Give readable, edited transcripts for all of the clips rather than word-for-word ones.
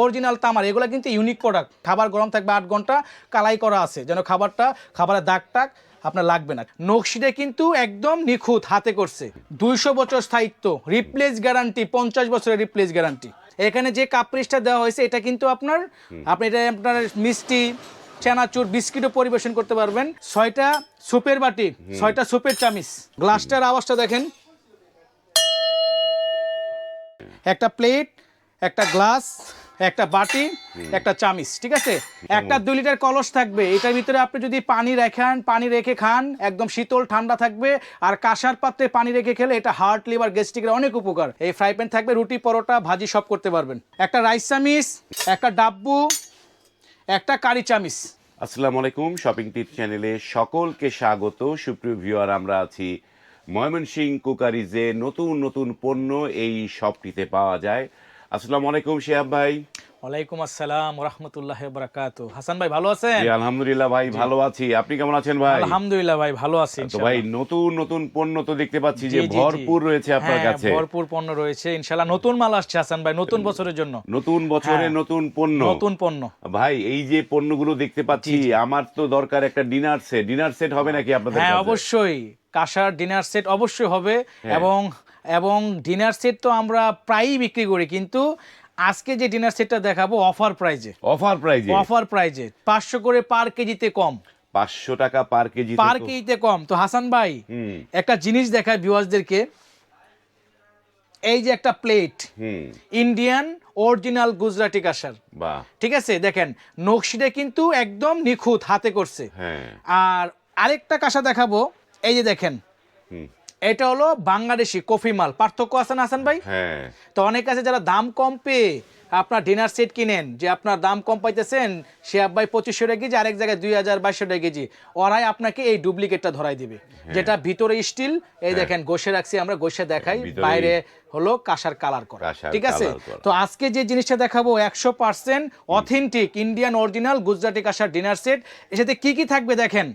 Original তামার। এগুলো কিন্তু ইউনিক প্রোডাক্ট। খাবার গরম থাকবে 8 ঘন্টা, কালাই করা আছে যেন খাবারের দাগ টাগ আপনার লাগবে না। নকশিটা কিন্তু একদম নিখুঁত, হাতে করছে। 200 বছর স্থায়িত্ব, রিপ্লেস গ্যারান্টি, 50 বছরের রিপ্লেস গ্যারান্টি। এখানে যে কাপড়িসটা দেওয়া হয়েছে এটা কিন্তু আপনি এটা আপনার মিষ্টি, চানাচুর, বিস্কিটও পরিবেশন করতে পারবেন। 6টা সুপের বাটি, 6টা সুপের চামিচ। গ্লাসটার আওয়াজটা দেখেন, একটা প্লেট, একটা গ্লাস, একটা বাটি, একটা চামিচ, ঠিক আছে। একটা 2 লিটার কলস থাকবে। এটার ভিতরে আপনি যদি পানি রেখে খান, একদম শীতল ঠান্ডা থাকবে। আর কাঁসার পাত্রে পানি রেখে খেলে এটা হার্ট, লিভার, গ্যাস্ট্রিকের অনেক উপকার। এই ফ্রাই প্যান থাকবে, রুটি, পরোটা, ভাজি সব করতে পারবেন। একটা রাইস চামিচ, একটা ডাব্বু, একটা কারি চামিচ। আসসালামু আলাইকুম, শপিং টিপ চ্যানেলে সকলকে স্বাগত। সুপ্রিয় ভিউয়ার, আমরা আছি ময়মনসিংহ কুকারিজে। নতুন নতুন পণ্য এই শপটিতে পাওয়া যায়। আসসালামু আলাইকুম শিহাব ভাই। ওয়ালাইকুম আসসালাম ওয়া রাহমাতুল্লাহি ওয়া বারাকাতুহু। হাসান ভাই ভালো আছেন? জি আলহামদুলিল্লাহ ভাই, ভালো আছি। আপনি কেমন আছেন ভাই? আলহামদুলিল্লাহ ভাই ভালো আছি তো ভাই ইনশাআল্লাহ। নতুন নতুন পণ্য তো দেখতে পাচ্ছি যে ভরপুর রয়েছে আপনার কাছে। ভরপুর পণ্য রয়েছে ইনশাআল্লাহ। নতুন মাল আসছে হাসান ভাই, নতুন বছরের জন্য। নতুন বছরে নতুন পণ্য। নতুন পণ্য ভাই এই যে পণ্যগুলো দেখতে পাচ্ছি, আমার তো দরকার একটা ডিনার সেট হবে নাকি আপনাদের কাছে? অবশ্যই কাঁসার ডিনার সেট অবশ্যই হবে। এবং ডিনার সেট তো আমরা প্রায়ই বিক্রি করি, কিন্তু আজকে যে ডিনার সেটটা দেখাবো অফার প্রাইজে। 500 করে পার কেজিতে কম। 500 টাকা পার কেজিতে কম। তো হাসান ভাই একটা জিনিস দেখায় ভিউয়ার্সদেরকে। এই যে একটা প্লেট, ইন্ডিয়ান অরিজিনাল গুজরাটি কাঁসার, ঠিক আছে। দেখেন নকশিটা কিন্তু একদম নিখুঁত, হাতে করছে। আর আরেকটা কাঁসা দেখাবো, এই যে দেখেন, এটা হলো বাংলাদেশি কফি মাল। পার্থক্য আছে না হাসান ভাই? তো অনেক আছে যারা দাম কম পেয়ে আপনার ডিনার সেট কিনেন, যে আপনার দাম কম পাইতেছেন, সে আব্বাই 2500 টাকা কেজি, আরেক জায়গায় 2200 টাকা কেজি, ওরাই আপনাকে এই ডুপ্লিকেটটা ধরাই দিবে। যেটা ভিতরে স্টিল, এই দেখেন গোশে রাখছি, আমরা গোশে দেখাই, বাইরে হলো কাঁসার কালার করা, ঠিক আছে। তো আজকে যে জিনিসটা দেখাবো 100% অথেন্টিক ইন্ডিয়ান অরিজিনাল গুজরাটি কাঁসার ডিনার সেট। এর সাথে কি কি থাকবে দেখেন।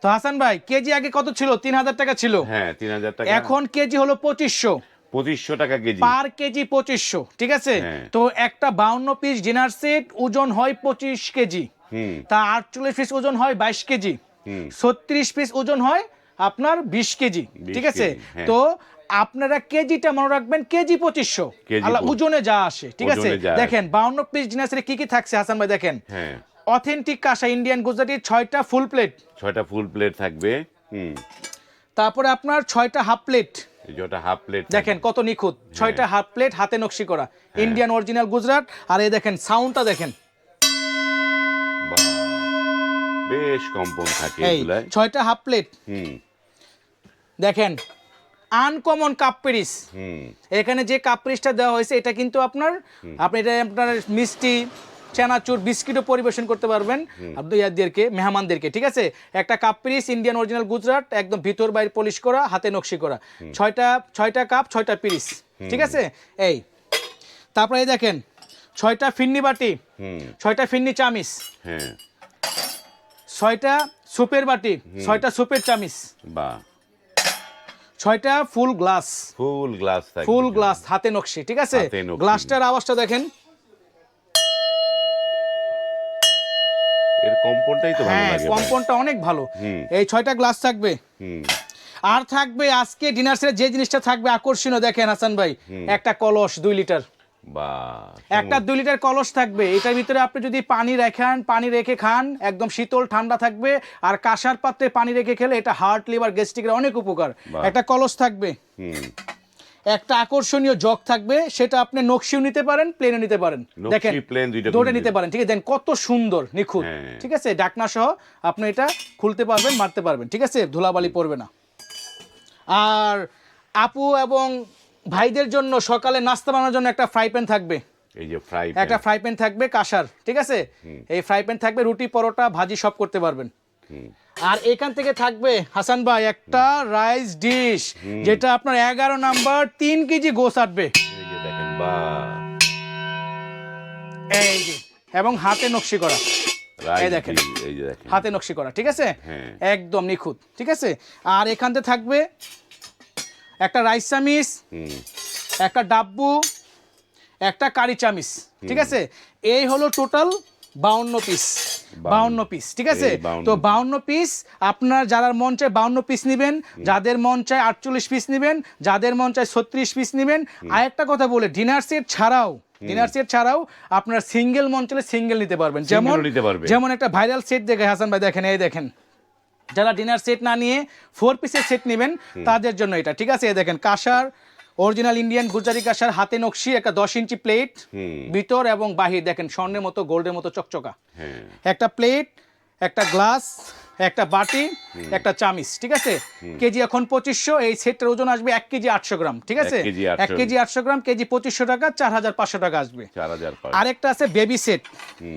তো হাসান ভাই, কেজি আগে কত ছিল? 3000 টাকা ছিল। 3000 টাকা। এখন কেজি হলো 2500 টাকা কেজি, পার কেজি 2500, ঠিক আছে। তো একটা 52 পিস ডিনার সেট ওজন হয় 25 কেজি, তা 48 পিস ওজন হয় 22 কেজি, 36 পিস ওজন হয় আপনার 20 কেজি, ঠিক আছে। তো আপনারা কেজিটা মনে রাখবেন, কেজি 2500, আল্লাহ ওজনে যা আসে, ঠিক আছে। দেখেন 52 পিস ডিনার সেটে কি কি থাকছে হাসান ভাই দেখেন। অথেন্টিক কাঁসা ইন্ডিয়ান গুজরাটির 6টা ফুল প্লেট থাকবে। তারপরে আপনার 6টা হাফ প্লেট, দেখেন কত নিখুঁত। 6টা হাফ প্লেট হাতে নকশি করা, ইন্ডিয়ান অরিজিনাল গুজরাট। আর এই দেখেন সাউন্ডটা দেখেন, বেশ কম্পন থাকে এগুলা। 6টা হাফ প্লেট দেখেন, আনকমন কাপ পিরিস। এখানে যে কাপ পিরিসটা দেওয়া হয়েছে এটা কিন্তু আপনি এটা আপনার মিষ্টি, চানাচুর, বিস্কিটও পরিবেশন করতে পারবেন মেহমানদেরকে, ঠিক আছে। একটা কাপ পিরিস ইন্ডিয়ান অরিজিনাল গুজরাট, একদম ভিতর বাইরে পলিশ করা, হাতে নকশি করা। 6টা কাপ, 6টা পিরিস, ঠিক আছে। এই তারপরে এই দেখেন 6টা ফিন্নি বাটি, 6টা ফিন্নি চামিচ, 6টা সুপের বাটি, 6টা সুপের চামিচ, 6টা ফুল গ্লাস হাতে নকশি, ঠিক আছে। গ্লাসটার আওয়াজটা দেখেন, এর কম্পনটাই তো ভালো লাগে, কম্পনটা অনেক ভালো। এই 6টা গ্লাস থাকবে। আর থাকবে আজকে ডিনার সেটে যে জিনিসটা থাকবে আকর্ষণীয়, দেখেন হাসান ভাই, একটা কলস 2 লিটার, একটা 2 লিটার কলস থাকবে। এটার ভিতরে আপনি যদি পানি রেখে খান, একদম শীতল ঠান্ডা থাকবে। আর কাঁসার পাত্রে পানি রেখে খেলে এটা হার্ট, লিভার, গ্যাস্ট্রিকের অনেক উপকার। একটা কলস থাকবে, একটা আকর্ষণীয় জগ থাকবে, সেটা আপনি নকশিও নিতে পারেন, প্লেনও নিতে পারেন। দেখেন দুটো নিতে পারেন, ঠিক আছে। দেন কত সুন্দর নিখুঁত, ঠিক আছে। ডাকনা সহ আপনি এটা খুলতে পারবেন, মারতে পারবেন, ঠিক আছে, ধুলাবালি পড়বে না। আর আপু এবং ভাইদের জন্য সকালে নাস্তা বানানোর জন্য একটা ফ্রাই প্যান থাকবে, একটা ফ্রাই প্যান থাকবে কাঁসার, ঠিক আছে। এই ফ্রাই প্যান থাকবে, রুটি, পরোটা, ভাজি সব করতে পারবেন। আর এখান থেকে থাকবে হাসান ভাই একটা রাইস ডিশ, যেটা আপনার 11 নাম্বার 3 কেজি গোস আটবে, এই যে, এবং হাতে নকশি করা, এই দেখেন হাতে নকশি করা, ঠিক আছে, একদম নিখুঁত, ঠিক আছে। আর এখান থেকে থাকবে একটা রাইস চামিচ, একটা ডাব্বু, একটা কারি চামিচ, ঠিক আছে? এই হলো টোটাল 52 পিস, 52 পিস, ঠিক আছে? তো 52 পিস আপনার যারা মন চায় 52 পিস নেবেন, যাদের মন চায় 48 পিস নেবেন, যাদের মন চায় 36 পিস নেবেন। আরেকটা কথা বলে, ডিনার সেট ছাড়াও আপনার সিঙ্গেল মন চাইলে সিঙ্গেল নিতে পারবেন। যেমন একটা ভাইরাল সেট দেখে হাসান ভাই, দেখেন, এই দেখেন, যারা ডিনার সেট না নিয়ে 4 পিসের সেট নেবেন তাদের জন্য এটা, ঠিক আছে? এই দেখেন, কাঁসার অরিজিনাল ইন্ডিয়ান গুজরাটি কাঁসার, হাতে নকশি, একটা 10 ইঞ্চি প্লেট, ভিতর এবং বাহির দেখেন স্বর্ণের মতো গোল্ডের মতো চকচকা, একটা প্লেট, একটা গ্লাস, একটা বাটি, একটা চামিচ, ঠিক আছে? কেজি এখন 2500, এই সেটটার ওজন আসবে 1 কেজি 800 গ্রাম, ঠিক আছে? 1 কেজি 800 গ্রাম, কেজি 2500 টাকা, 4500 টাকা আসবে। আরেকটা আছে বেবি সেট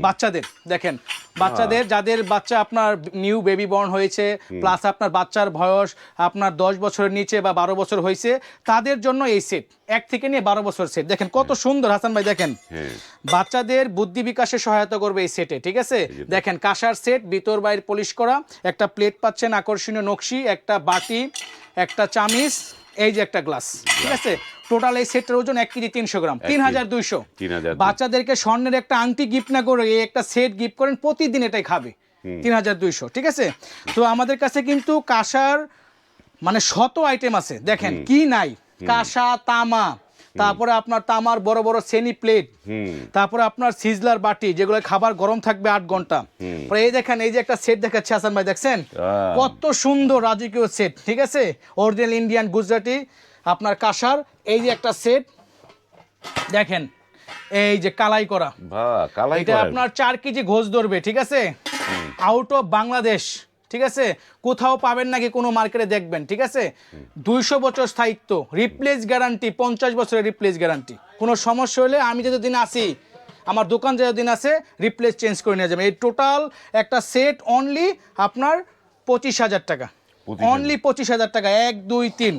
বাচ্চাদের, দেখেন বাচ্চাদের, যাদের বাচ্চা আপনার নিউ বেবি বর্ন হয়েছে, প্লাস আপনার বাচ্চার বয়স আপনার 10 বছরের নিচে বা 12 বছর হয়েছে, তাদের জন্য এই সেট 1 থেকে নিয়ে 12 বছর সেট, দেখেন কত সুন্দর হাসান ভাই, দেখেন বাচ্চাদের বুদ্ধি বিকাশে সহায়তা করবে এই সেটে, ঠিক আছে? দেখেন কাঁসার সেট, ভিতর বাইরে পলিশ করা, একটা প্লেট পাচ্ছেন আকর্ষণীয় নকশি, একটা বাটি, একটা চামিচ, এই যে একটা গ্লাস, ঠিক আছে? টোটাল এই সেটের ওজন 1 কেজি 300 গ্রাম, 3200। বাচ্চাদেরকে স্বর্ণের একটা আংটি গিফট না করে এই একটা সেট গিফট করেন, প্রতিদিন এটাই খাবে, 3200, ঠিক আছে? তো আমাদের কাছে কিন্তু কাঁসার মানে শত আইটেম আছে, দেখেন কি নাই, কাঁসা, তামা, তারপরে আপনার তামার বড় বড় সেনি প্লেট, তারপরে আপনার সিজলার বাটি, যেগুলো খাবার গরম থাকবে 8 ঘন্টা। এই দেখেন, এই যে একটা সেট দেখাচ্ছে হাসান ভাই, দেখছেন কত সুন্দর রাজকীয় সেট, ঠিক আছে? অরিজিনাল ইন্ডিয়ান গুজরাটি আপনার কাঁসার, এই যে একটা সেট দেখেন, এই যে কালাই করা, এটা আপনার 4 কেজি ঘোষ ধরবে, ঠিক আছে? আউট অফ বাংলাদেশ, ঠিক আছে? কোথাও পাবেন নাকি কোনো মার্কেটে দেখবেন, ঠিক আছে? 200 বছর স্থায়িত্ব, রিপ্লেস গ্যারান্টি, 50 বছরের রিপ্লেস গ্যারান্টি। কোনো সমস্যা হলে আমি যতদিন আসি, আমার দোকান যতদিন আছে, রিপ্লেস চেঞ্জ করে নিয়ে যাবেন। এই টোটাল একটা সেট অনলি আপনার 25,000 টাকা, অনলি 25,000 টাকা, 1 2 3।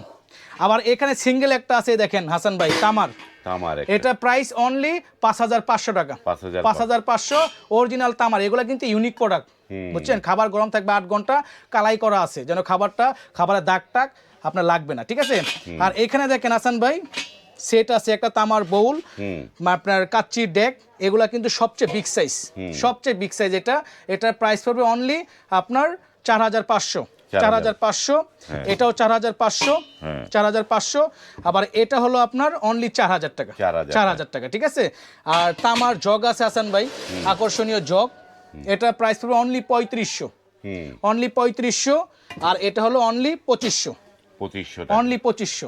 আবার এখানে সিঙ্গেল একটা আছে, দেখেন হাসান ভাই, তামার, এটা প্রাইস অনলি 5,500 টাকা, 5,500 অরিজিনাল তামার। এগুলো কিন্তু ইউনিক প্রোডাক্ট, বুঝছেন? খাবার গরম থাকবে 8 ঘন্টা, কালাই করা আছে, যেন খাবারের দাগ টাক আপনার লাগবে না, ঠিক আছে? আর এখানে দেখেন হাসান ভাই, সেট আছে একটা তামার বাউল, আপনার কাচ্চির ডেক, এগুলা কিন্তু সবচেয়ে বিগ সাইজ, এটার প্রাইস পড়বে অনলি আপনার 4,500, 4,500, এটাও 4,500, আবার এটা হলো আপনার অনলি 4,000 টাকা, 4,000 টাকা, ঠিক আছে? আর তামার জগ আছে হাসান ভাই, আকর্ষণীয় জগ, এটা প্রাইস পড়বে অনলি 3500, আর এটা হলো অনলি 2500, অনলি 2500।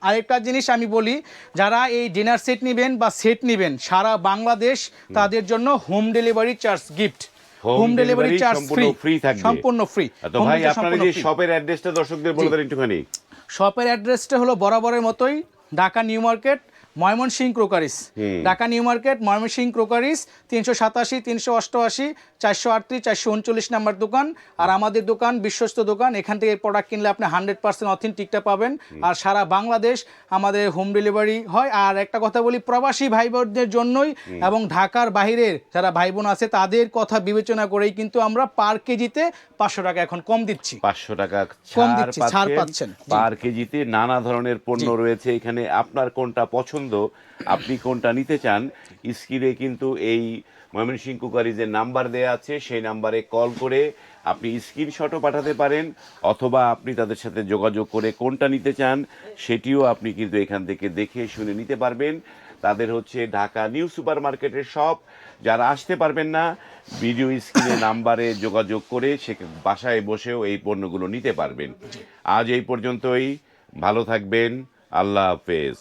আরেকটা জিনিস আমি বলি, যারা এই ডিনার সেট নেবেন বা সেট নেবেন সারা বাংলাদেশ, তাদের জন্য home delivery charge gift, home delivery charge free থাকবে, সম্পূর্ণ ফ্রি। তো ভাই আপনার এই শপের অ্যাড্রেসটা দর্শকদের বলে দেন একটুখানি। শপের অ্যাড্রেসটা হলো বরাবরের মতোই, Dhaka new market, Mymensingh crockeries, Dhaka new market, Mymensingh crockeries, 387 388 438 439 number দোকান। আর আমাদের দোকান বিশ্বস্ত দোকান, এখান থেকে প্রোডাক্ট কিনলে আপনি 100% অথেন্টিকটা পাবেন। আর সারা বাংলাদেশ আমাদের হোম ডেলিভারি হয়। আর একটা কথা বলি, প্রবাসী ভাই বোনদের জন্যই এবং ঢাকার বাইরের যারা ভাই বোন আছে তাদের কথা বিবেচনা করেই কিন্তু আমরা পার কেজিতে 500 টাকা এখন কম দিচ্ছি, 500 টাকা ছাড় পাচ্ছেন পার কেজিতে। নানা ধরনের পণ্য রয়েছে এখানে, আপনার কোনটা পছন্দ, আপনি কোনটা নিতে চান, স্ক্রিনে কিন্তু এই ময়মনসিংহ কুকারিজের নাম্বার দেয়া আছে, সেই নাম্বারে কল করে আপনি স্ক্রিনশটও পাঠাতে পারেন, অথবা আপনি তাদের সাথে যোগাযোগ করে কোনটা নিতে চান সেটিও আপনি কিন্তু এখান থেকে দেখে শুনে নিতে পারবেন। তাদের হচ্ছে ঢাকা নিউ সুপার মার্কেটের শপ। যারা আসতে পারবেন না, ভিডিও স্ক্রিনে নাম্বারে যোগাযোগ করে সে বাসায় বসেও এই পণ্যগুলো নিতে পারবেন। আজ এই পর্যন্তই, ভালো থাকবেন, আল্লাহ হাফেজ।